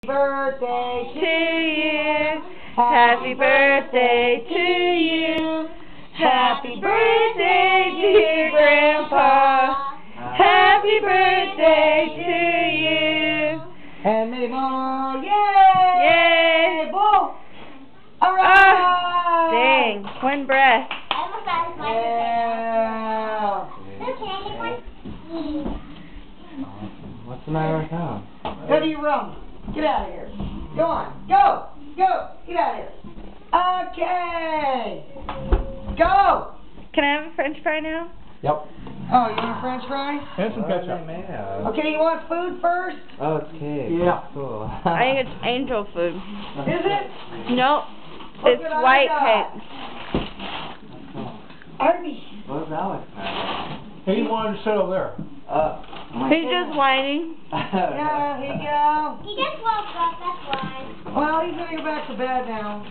birthday to you. Happy birthday to you. Happy birthday, dear Grandpa. Happy birthday to you. and many more. Yay! Yay! Bull! Alright! Dang, one breath. Yeah! What's the matter with him? Go to your room. Get out of here. Go on. Go! Go! Get out of here. Okay! Go! Can I have a French fry now? Yep. Oh, you want a French fry? And some ketchup. Okay, you want food first? Oh, it's cake. Yeah. That's cool. I think it's angel food. Is it? Nope. Look It's what I white got. cake. Arby. What was Alex? He wanted to sit over there. He's just whining. Yeah, here you go. He just woke up, that's why. Well, he's gonna go back to bed now.